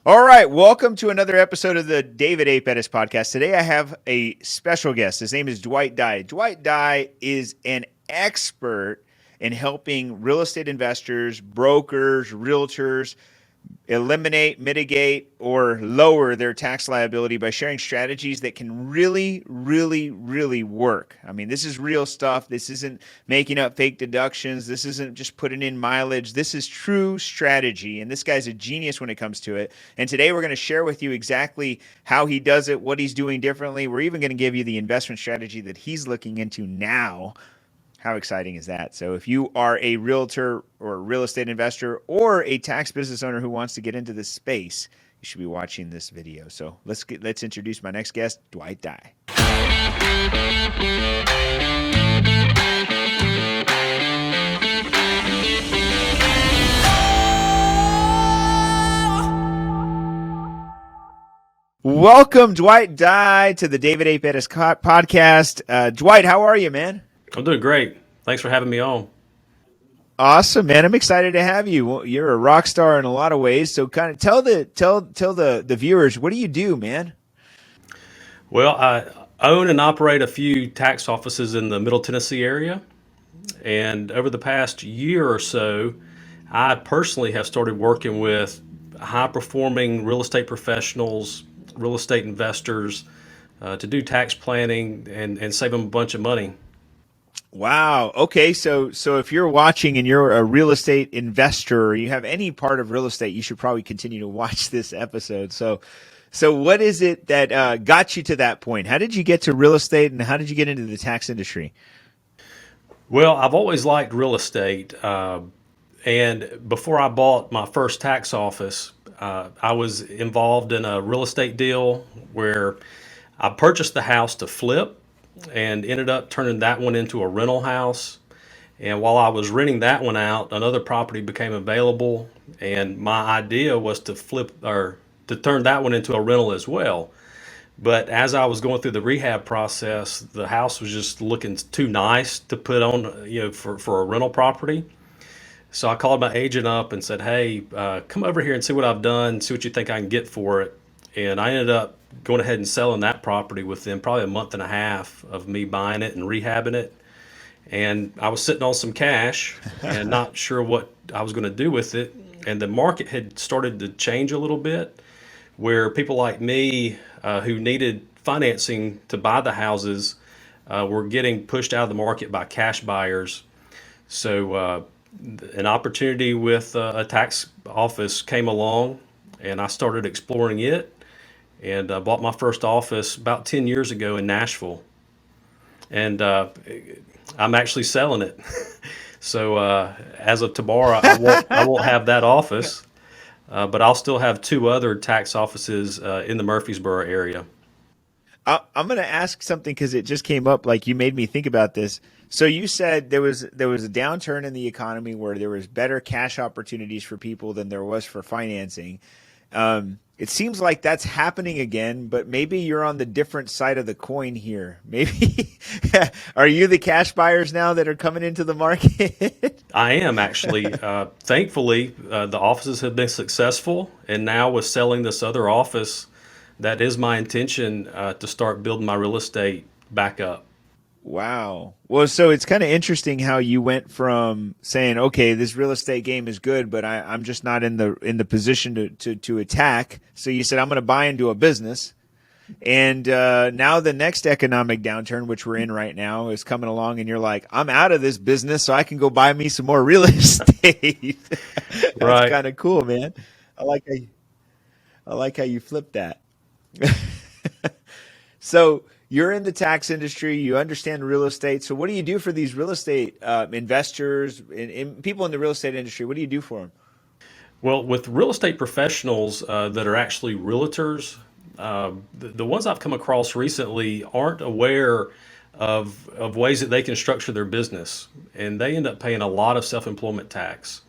All right, welcome to another episode of the David A. Pettis podcast. Today I have a special guest. His name is Dwight Dye. Dwight Dye is an expert in helping real estate investors, brokers, realtors eliminate, mitigate, or lower their tax liability by sharing strategies that can really work. I mean, this is real stuff. This isn't making up fake deductions. This isn't just putting in mileage. This is true strategy. And this guy's a genius when it comes to it. And today we're going to share with you exactly how he does it, what he's doing differently. We're even going to give you the investment strategy that he's looking into now. How exciting is that? So if you are a realtor or a real estate investor or a tax business owner who wants to get into this space, you should be watching this video. So let's introduce my next guest, Dwight Dye. Welcome, Dwight Dye, to the David A. Pettis podcast. Dwight, how are you, man? I'm doing great. Thanks for having me on. Awesome, man! I'm excited to have you. Well, you're a rock star in a lot of ways. So, kind of tell the viewers, what do you do, man? Well, I own and operate a few tax offices in the Middle Tennessee area. And over the past year or so, I personally have started working with high performing real estate professionals, real estate investors to do tax planning and save them a bunch of money. Wow. Okay. So if you're watching and you're a real estate investor, or you have any part of real estate, you should probably continue to watch this episode. So what is it that got you to that point? How did you get to real estate, and how did you get into the tax industry? Well, I've always liked real estate. And before I bought my first tax office, I was involved in a real estate deal where I purchased the house to flip and ended up turning that one into a rental house. And while I was renting that one out, another property became available, and my idea was to flip or to turn that one into a rental as well. But as I was going through the rehab process, the house was just looking too nice to put on, for a rental property. So I called my agent up and said, "Hey, come over here and see what I've done, see what you think I can get for it." And I ended up going ahead and selling that property within probably a month and a half of me buying it and rehabbing it. And I was sitting on some cash and not sure what I was going to do with it. And the market had started to change a little bit, where people like me who needed financing to buy the houses were getting pushed out of the market by cash buyers. So an opportunity with a tax office came along, and I started exploring it, and bought my first office about 10 years ago in Nashville. And I'm actually selling it. So as of tomorrow, I won't have that office, but I'll still have two other tax offices in the Murfreesboro area. I'm going to ask something because it just came up. Like, you made me think about this. So you said there was a downturn in the economy where there was better cash opportunities for people than there was for financing. It seems like that's happening again, but maybe you're on the different side of the coin here. Maybe are you the cash buyers now that are coming into the market? I am actually. Thankfully, the offices have been successful, and now with selling this other office, that is my intention to start building my real estate back up. Wow. Well, so it's kind of interesting how you went from saying, "Okay, this real estate game is good, but I'm just not in the position to attack." So you said, "I'm going to buy into a business," and now the next economic downturn, which we're in right now, is coming along, and you're like, "I'm out of this business, so I can go buy me some more real estate." That's Right. kind of cool, man. I like how you flip that. So you're in the tax industry, you understand real estate. So what do you do for these real estate investors and people in the real estate industry? What do you do for them? Well, with real estate professionals that are actually realtors, the ones I've come across recently aren't aware of ways that they can structure their business, and they end up paying a lot of self-employment tax.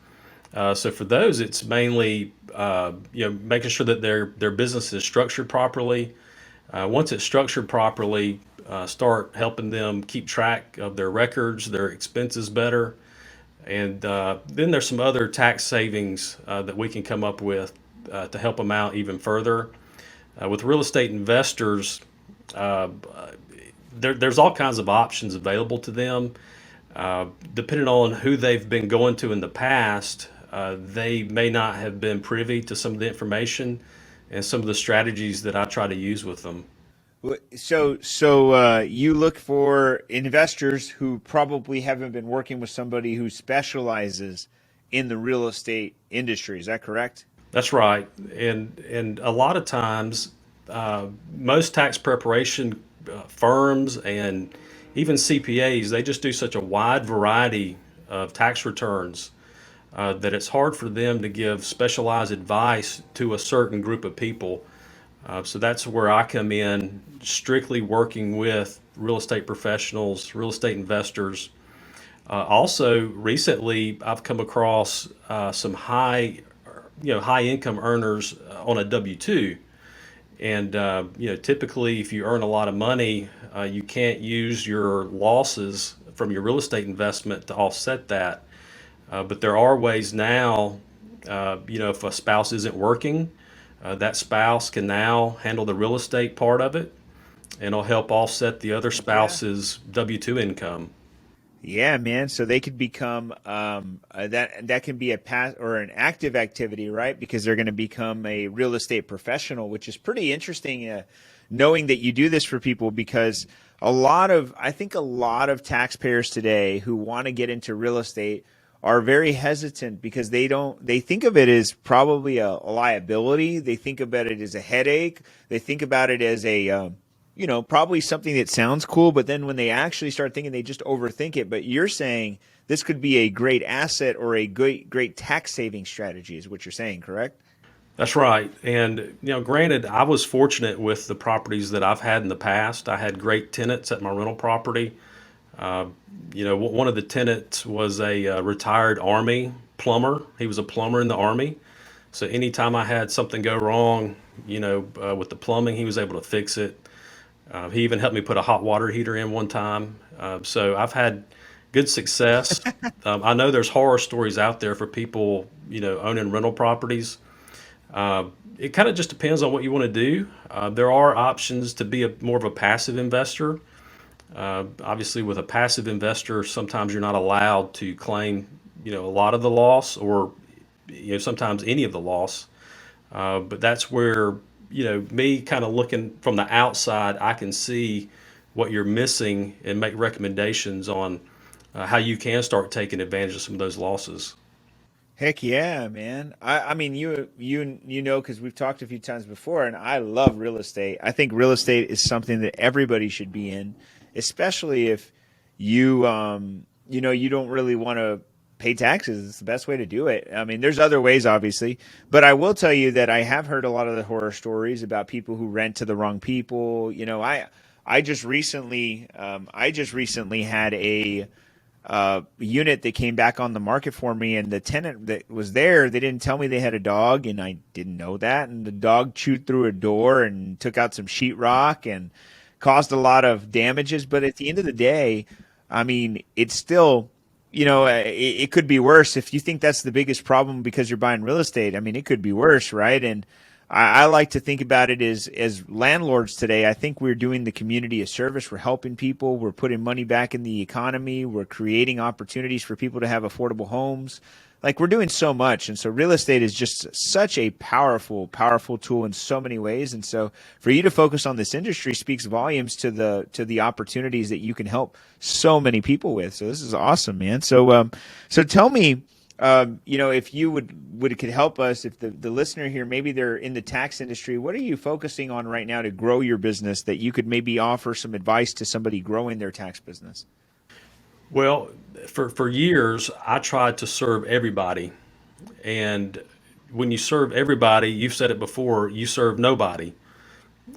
So for those, it's mainly making sure that their business is structured properly. Once it's structured properly, start helping them keep track of their records, their expenses better, and then there's some other tax savings that we can come up with to help them out even further. With real estate investors, uh, there's all kinds of options available to them. Depending on who they've been going to in the past, they may not have been privy to some of the information and some of the strategies that I try to use with them. So you look for investors who probably haven't been working with somebody who specializes in the real estate industry. Is that correct? That's right, and a lot of times, most tax preparation firms and even CPAs, they just do such a wide variety of tax returns that it's hard for them to give specialized advice to a certain group of people. So that's where I come in, strictly working with real estate professionals, real estate investors. Also, recently I've come across some high income earners on a W two, and typically if you earn a lot of money, you can't use your losses from your real estate investment to offset that. But there are ways now, if a spouse isn't working, that spouse can now handle the real estate part of it, and it'll help offset the other Heck yeah. spouse's W 2 income. Yeah, man. So they could become that can be a pass or an active activity, right? Because they're going to become a real estate professional, which is pretty interesting. Knowing that you do this for people, because I think a lot of taxpayers today who want to get into real estate are very hesitant because they think of it as probably a liability. They think about it as a headache. They think about it as probably something that sounds cool, but then when they actually start thinking, they just overthink it. But you're saying this could be a great asset or a great tax saving strategy, is what you're saying, correct? That's right. And, granted, I was fortunate with the properties that I've had in the past. I had great tenants at my rental property. Uh, one of the tenants was a retired Army plumber. He was a plumber in the Army. So anytime I had something go wrong, with the plumbing, he was able to fix it. He even helped me put a hot water heater in one time. So I've had good success. I know there's horror stories out there for people, owning rental properties. Uh, it kind of just depends on what you want to do. There are options to be more of a passive investor. Obviously, with a passive investor, sometimes you're not allowed to claim, a lot of the loss, or sometimes any of the loss. But that's where, me kind of looking from the outside, I can see what you're missing and make recommendations on how you can start taking advantage of some of those losses. Heck yeah, man. I mean, you know, because we've talked a few times before, and I love real estate. I think real estate is something that everybody should be in, especially if you don't really want to pay taxes. It's the best way to do it. I mean, there's other ways, obviously, but I will tell you that I have heard a lot of the horror stories about people who rent to the wrong people. I just recently had a unit that came back on the market for me, and the tenant that was there, they didn't tell me they had a dog, and I didn't know that. And the dog chewed through a door and took out some sheetrock and caused a lot of damages. But at the end of the day, I mean, it's still, it could be worse. If you think that's the biggest problem because you're buying real estate, I mean, it could be worse, right? And I like to think about it as landlords today. I think we're doing the community a service. We're helping people. We're putting money back in the economy. We're creating opportunities for people to have affordable homes. Like, we're doing so much. And so real estate is just such a powerful, powerful tool in so many ways. And so for you to focus on this industry speaks volumes to the opportunities that you can help so many people with. So this is awesome, man. So tell me, if you would could help us, if the listener here, maybe they're in the tax industry, what are you focusing on right now to grow your business that you could maybe offer some advice to somebody growing their tax business? Well, for years, I tried to serve everybody. And when you serve everybody, you've said it before, you serve nobody.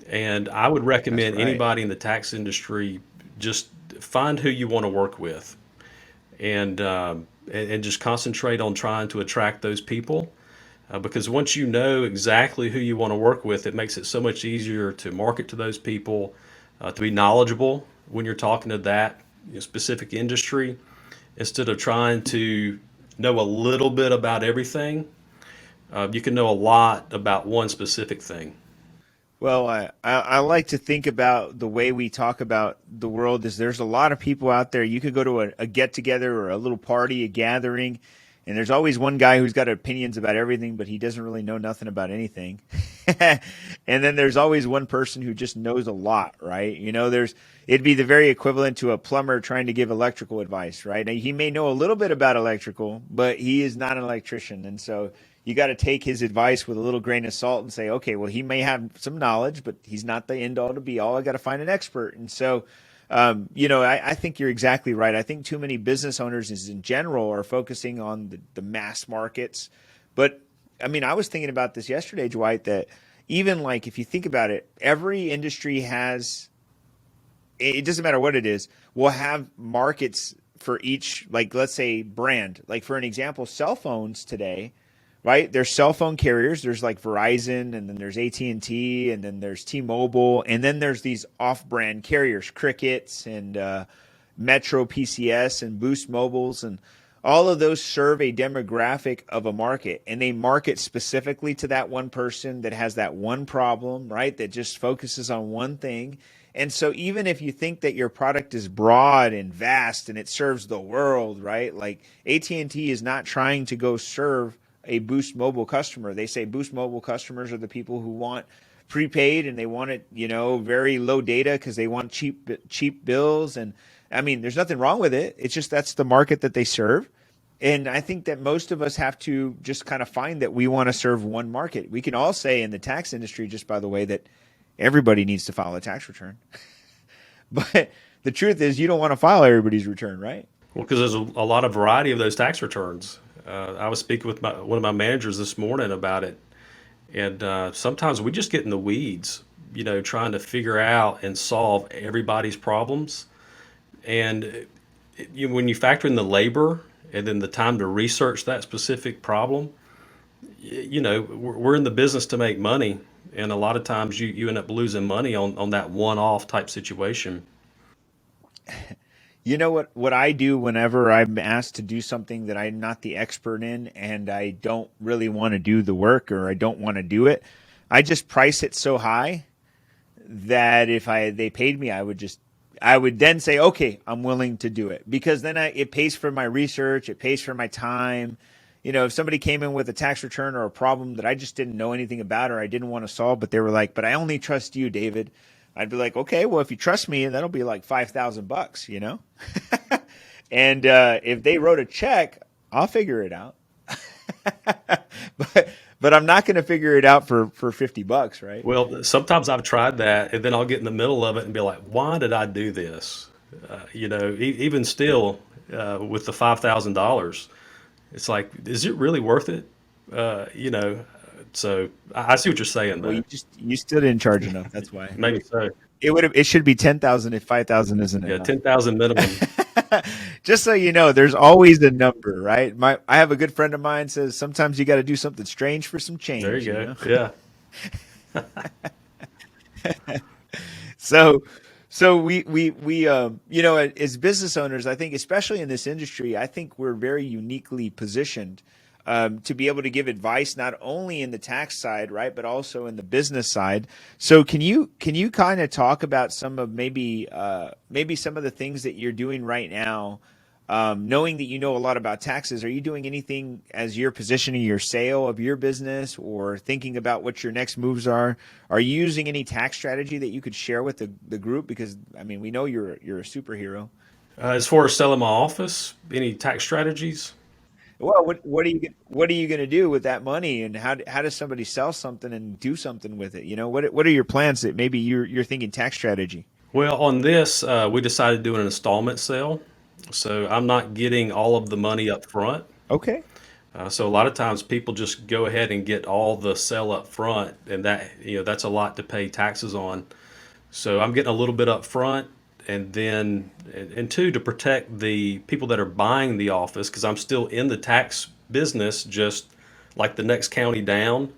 And I would That's recommend right. anybody in the tax industry just find who you want to work with, and just concentrate on trying to attract those people. Because once you know exactly who you want to work with, it makes it so much easier to market to those people, to be knowledgeable when you're talking to that specific industry, instead of trying to know a little bit about everything. You can know a lot about one specific thing. Well, I like to think about the way we talk about the world is there's a lot of people out there. You could go to a get together or a little party, a gathering, and there's always one guy who's got opinions about everything, but he doesn't really know nothing about anything. And then there's always one person who just knows a lot, right? It'd be the very equivalent to a plumber trying to give electrical advice, right? Now, he may know a little bit about electrical, but he is not an electrician. And so you got to take his advice with a little grain of salt and say, okay, well, he may have some knowledge, but he's not the end all to be all. I got to find an expert. And so, I think you're exactly right. I think too many business owners, in general, are focusing on the mass markets. But I mean, I was thinking about this yesterday, Dwight, that even like if you think about it, every industry has, it doesn't matter what it is, will have markets for each, like let's say brand. Like for an example, cell phones today, right? There's cell phone carriers. There's like Verizon, and then there's AT&T, and then there's T-Mobile, and then there's these off-brand carriers, Crickets and Metro PCS and Boost Mobiles, and all of those serve a demographic of a market, and they market specifically to that one person that has that one problem, right? That just focuses on one thing. And so even if you think that your product is broad and vast and it serves the world, right? Like AT&T is not trying to go serve a Boost Mobile customer. They say Boost Mobile customers are the people who want prepaid and they want it, very low data because they want cheap bills. And I mean, there's nothing wrong with it. It's just that's the market that they serve. And I think that most of us have to just kind of find that we want to serve one market. We can all say in the tax industry, just by the way, that everybody needs to file a tax return. But the truth is, you don't want to file everybody's return, right? Well, because there's a lot of variety of those tax returns. I was speaking with one of my managers this morning about it, and sometimes we just get in the weeds, trying to figure out and solve everybody's problems. And when you factor in the labor and then the time to research that specific problem, we're in the business to make money, and a lot of times you end up losing money on that one-off type situation. You know what I do whenever I'm asked to do something that I'm not the expert in and I don't really want to do the work or I don't want to do it, I just price it so high that if they paid me, I would then say, okay, I'm willing to do it because then it pays for my research, it pays for my time. If somebody came in with a tax return or a problem that I just didn't know anything about or I didn't want to solve, but they were like, but I only trust you, David. I'd be like, okay, well, if you trust me, that'll be like $5,000, And if they wrote a check, I'll figure it out. but I'm not going to figure it out for $50, right? Well, sometimes I've tried that, and then I'll get in the middle of it and be like, "Why did I do this?" Even still, with the $5,000, it's like, is it really worth it? You know, so I see what you're saying, Well, though. you still didn't charge enough. That's why Maybe so. it should be 10,000 if 5,000 isn't Yeah, enough. 10,000 minimum. Just so you know, there's always a number, right? I have a good friend of mine says sometimes you got to do something strange for some There change, you go. Yeah. So, as business owners, I think, especially in this industry, I think we're very uniquely positioned to be able to give advice not only in the tax side, right, but also in the business side. So, can you kind of talk about some of maybe some of the things that you're doing right now? Knowing that you know a lot about taxes, are you doing anything as you're positioning your sale of your business or thinking about what your next moves are? Are you using any tax strategy that you could share with the group? Because I mean, we know you're a superhero. As far as selling my office, any tax strategies? Well, what are you going to do with that money, and how does somebody sell something and do something with it? What are your plans that maybe you're thinking tax strategy? Well, on this, we decided to do an installment sale. So I'm not getting all of the money up front. Okay. So a lot of times people just go ahead and get all the sell up front, and that's a lot to pay taxes on. So I'm getting a little bit up front, and then and two, to protect the people that are buying the office, because I'm still in the tax business, just like the next county down.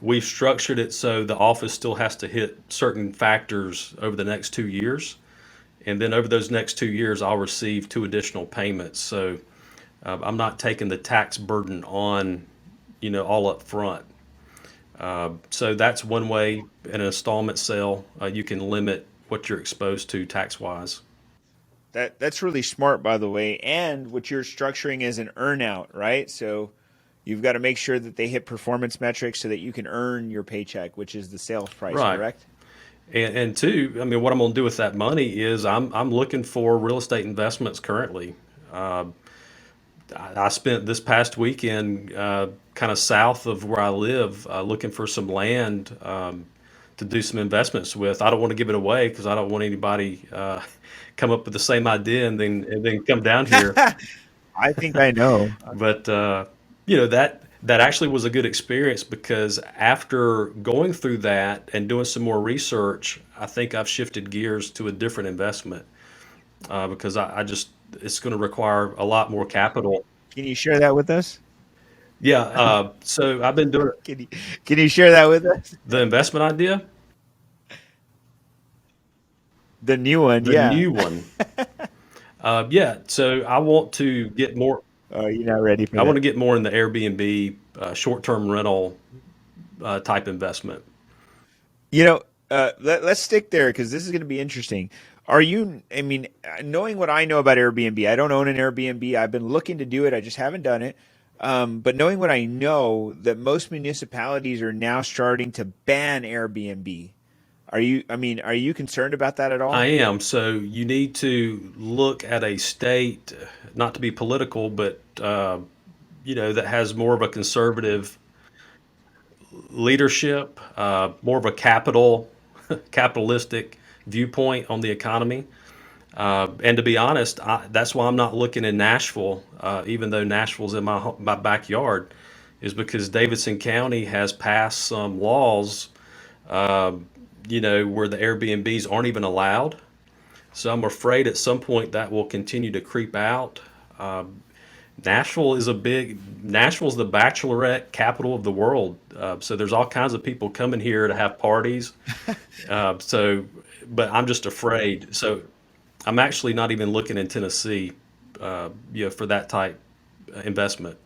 We've structured it so the office still has to hit certain factors over the next 2 years, and then over those next 2 years, I'll receive two additional payments. So I'm not taking the tax burden on, all up front. So that's one way in an installment sale you can limit what you're exposed to tax wise. That's really smart, by the way. And what you're structuring is an earnout, right? So you've got to make sure that they hit performance metrics so that you can earn your paycheck, which is the sales price, Right. correct? And two, I mean, what I'm going to do with that money is I'm looking for real estate investments currently. Uh, I spent this past weekend kind of south of where I live looking for some land to do some investments with. I don't want to give it away because I don't want anybody come up with the same idea and then come down here. I think I know. But that actually was a good experience because after going through that and doing some more research, I think I've shifted gears to a different investment because I just it's going to require a lot more capital. Can you share that with us? Yeah, so I've been doing Can you can you share that with us? the investment idea, The new one, the yeah. new one. Yeah, so I want to get more. Oh, you're not ready for I want that. to get more in the Airbnb short-term rental type investment. Let's stick there because this is going to be interesting. Are you, I mean, knowing what I know about Airbnb, I don't own an Airbnb. I've been looking to do it, I just haven't done it. But knowing what I know, that most municipalities are now starting to ban Airbnb. Are you concerned about that at I all? am. So you need to look at a state, not to be political, but that has more of a conservative leadership, more of a capitalistic viewpoint on the economy. And to be honest, that's why I'm not looking in Nashville, even though Nashville's in my backyard, is because Davidson County has passed some laws, where the Airbnbs aren't even allowed. So I'm afraid at some point that will continue to creep out. Nashville's the bachelorette capital of the world. So there's all kinds of people coming here to have parties. So, but I'm just afraid. So I'm actually not even looking in Tennessee, for that type investment.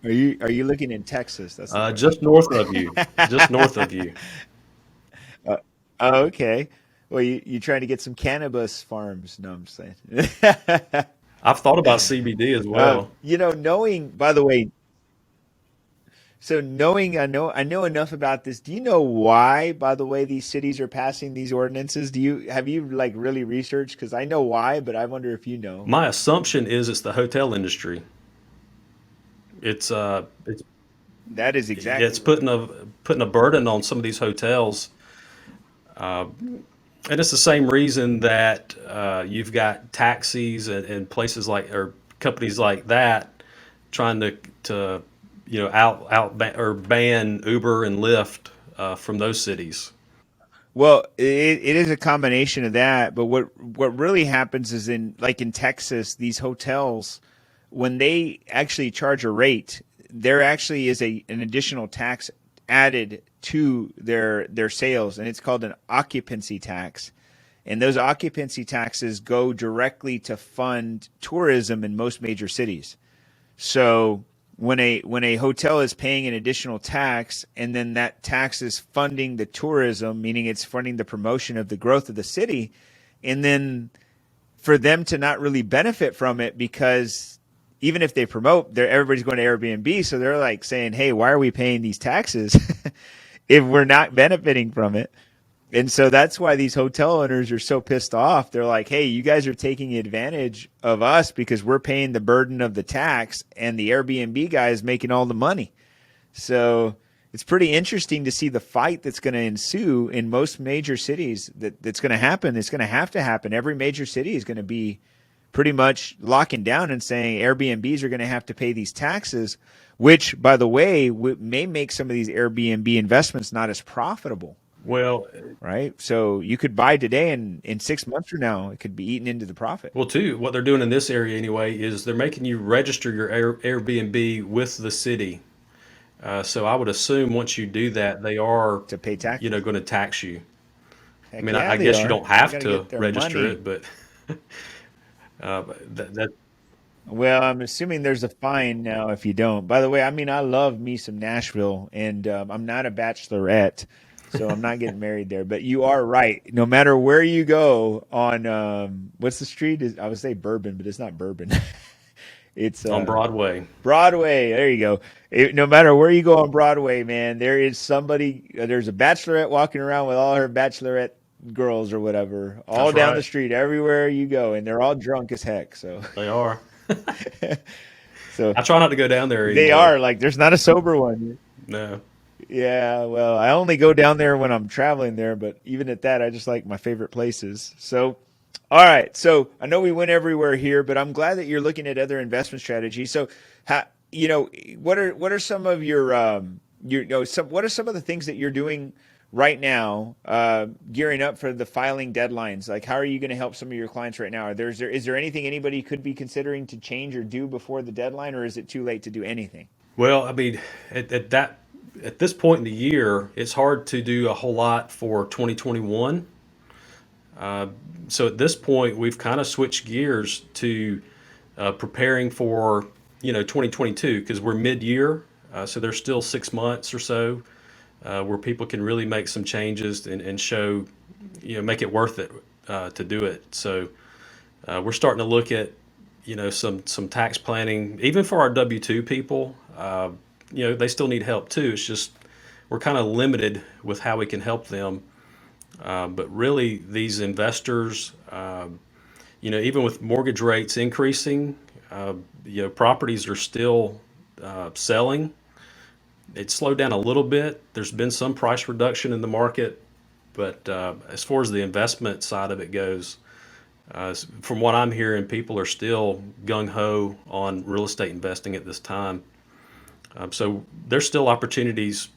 Are you looking in Texas? That's the Just question. north of you, just north of you. Uh, oh, okay. Well, you trying to get some cannabis farms? No, I'm saying. I've thought about CBD as well. Knowing, by the way, so knowing, I know enough about this. Do you know why, by the way, these cities are passing these ordinances? Have you like really researched? Because I know why, but I wonder if you know. My assumption is it's the hotel industry. It's That is exactly it's right. putting a burden on some of these hotels. And it's the same reason that you've got taxis and places like or companies like that trying to or ban Uber and Lyft from those cities. Well, it is a combination of that, but what really happens is in Texas, these hotels, when they actually charge a rate, there actually is an additional tax added to their sales, and it's called an occupancy tax. And those occupancy taxes go directly to fund tourism in most major cities. So when a hotel is paying an additional tax and then that tax is funding the tourism, meaning it's funding the promotion of the growth of the city, and then for them to not really benefit from it because even if they promote, everybody's going to Airbnb, so they're like saying, "Hey, why are we paying these taxes if we're not benefiting from it?" And so that's why these hotel owners are so pissed off. They're like, hey, you guys are taking advantage of us because we're paying the burden of the tax and the Airbnb guy is making all the money. So it's pretty interesting to see the fight that's going to ensue in most major cities that's going to happen. It's going to happen. Every major city is going to be pretty much locking down and saying Airbnbs are going to have to pay these taxes, which, by the way, may make some of these Airbnb investments not as profitable, Well, right? So you could buy today, and in 6 months from now, it could be eaten into the profit. well, too, what they're doing in this area anyway is they're making you register your Airbnb with the city. So I would assume once you do that, they are, To pay taxes. going to tax you. I Heck mean, yeah, I they guess you are. don't They have got to to get their register money. it, but that Well, I'm assuming there's a fine now if you don't. By the way, I mean, I love me some Nashville, and I'm not a bachelorette, so I'm not getting married there. But you are right. No matter where you go on, what's the street? I would say Bourbon, but it's not Bourbon. It's On Broadway. Broadway. There you go. No matter where you go on Broadway, man, there is somebody. There's a bachelorette walking around with all her bachelorette girls or whatever, all That's down the right. street, everywhere you go, and they're all drunk as heck. So, They are. so I try not to go down there they anymore. are like. There's not a sober one. No. Yeah, well, I only go down there when I'm traveling there, but even at that, I just like my favorite places. So, all right. So I know we went everywhere here, but I'm glad that you're looking at other investment strategies. So, how, what are some of what are some of the things that you're doing right now, gearing up for the filing deadlines? Like, how are you going to help some of your clients right now? Is there anything anybody could be considering to change or do before the deadline, or is it too late to do anything? Well, I mean, at this point in the year, it's hard to do a whole lot for 2021. So at this point, we've kind of switched gears to preparing for 2022 because we're mid-year. So there's still 6 months or so where people can really make some changes and show, make it worth it to do it. So we're starting to look at some tax planning even for our W-2 people. They still need help too. It's just we're kind of limited with how we can help them. But really, these investors, even with mortgage rates increasing, properties are still selling. It slowed down a little bit. There's been some price reduction in the market, but as far as the investment side of it goes, from what I'm hearing, people are still gung ho on real estate investing at this time. So there's still opportunities,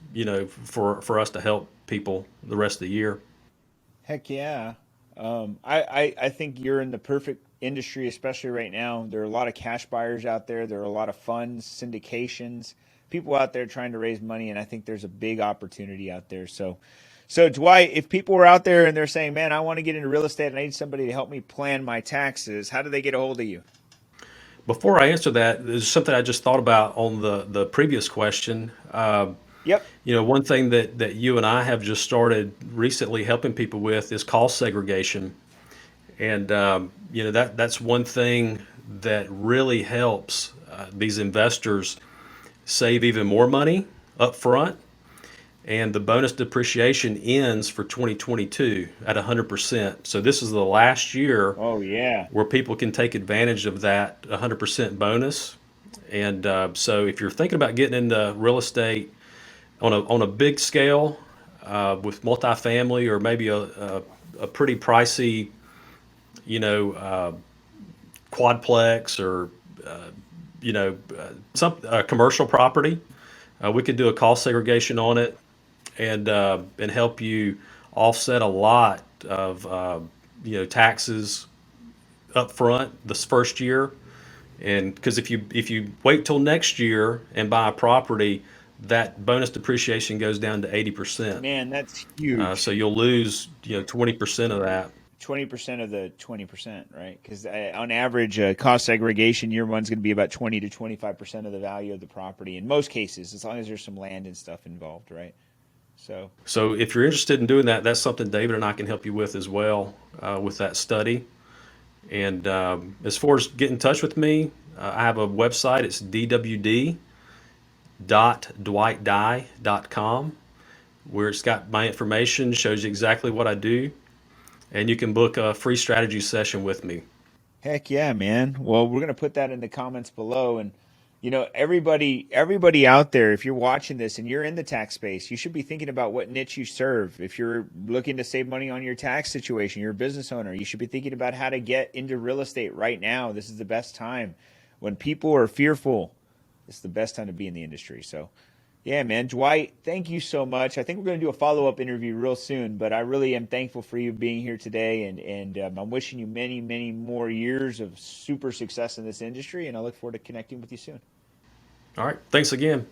for us to help people the rest of the year. Heck yeah. I think you're in the perfect industry, especially right now. There are a lot of cash buyers out there. There are a lot of funds, syndications, people out there trying to raise money, and I think there's a big opportunity out there. So Dwight, if people were out there and they're saying, "Man, I want to get into real estate and I need somebody to help me plan my taxes," how do they get a hold of you? Before I answer that, there's something I just thought about on the previous question. Yep. One thing that you and I have just started recently helping people with is cost segregation, and that's one thing that really helps these investors save even more money up front. And the bonus depreciation ends for 2022 at 100%. So this is the last year Oh yeah. where people can take advantage of that 100% bonus. And so if you're thinking about getting into real estate on a big scale with multifamily or maybe a pretty pricey, you know, quadplex or some commercial property, we could do a cost segregation on it and help you offset a lot of taxes up front this first year. And because if you wait till next year and buy a property, that bonus depreciation goes down to 80%. Man, that's So huge. you'll lose 20% of that. 20% of the 20%, right? Because on average, cost segregation year one's going to be about 20 to 25% of the value of the property in most cases, as long as there's some land and stuff involved, right? So, So if you're interested in doing that, that's something David and I can help you with as well with that study. And as far as get in touch with me, I have a website. It's dwd.dwightdye.com, where it's got my information, shows you exactly what I do, and you can book a free strategy session with me. heck yeah, man. Well, we're going to put that in the comments below. And, everybody out there, if you're watching this and you're in the tax space, you should be thinking about what niche you serve. If you're looking to save money on your tax situation, you're a business owner, you should be thinking about how to get into real estate right now. This is the best time. When people are fearful, it's the best time to be in the industry. So, yeah, man. Dwight, thank you so much. I think we're going to do a follow up interview real soon, but I really am thankful for you being here today. And I'm wishing you many, many more years of super success in this industry. And I look forward to connecting with you soon. All right. Thanks again.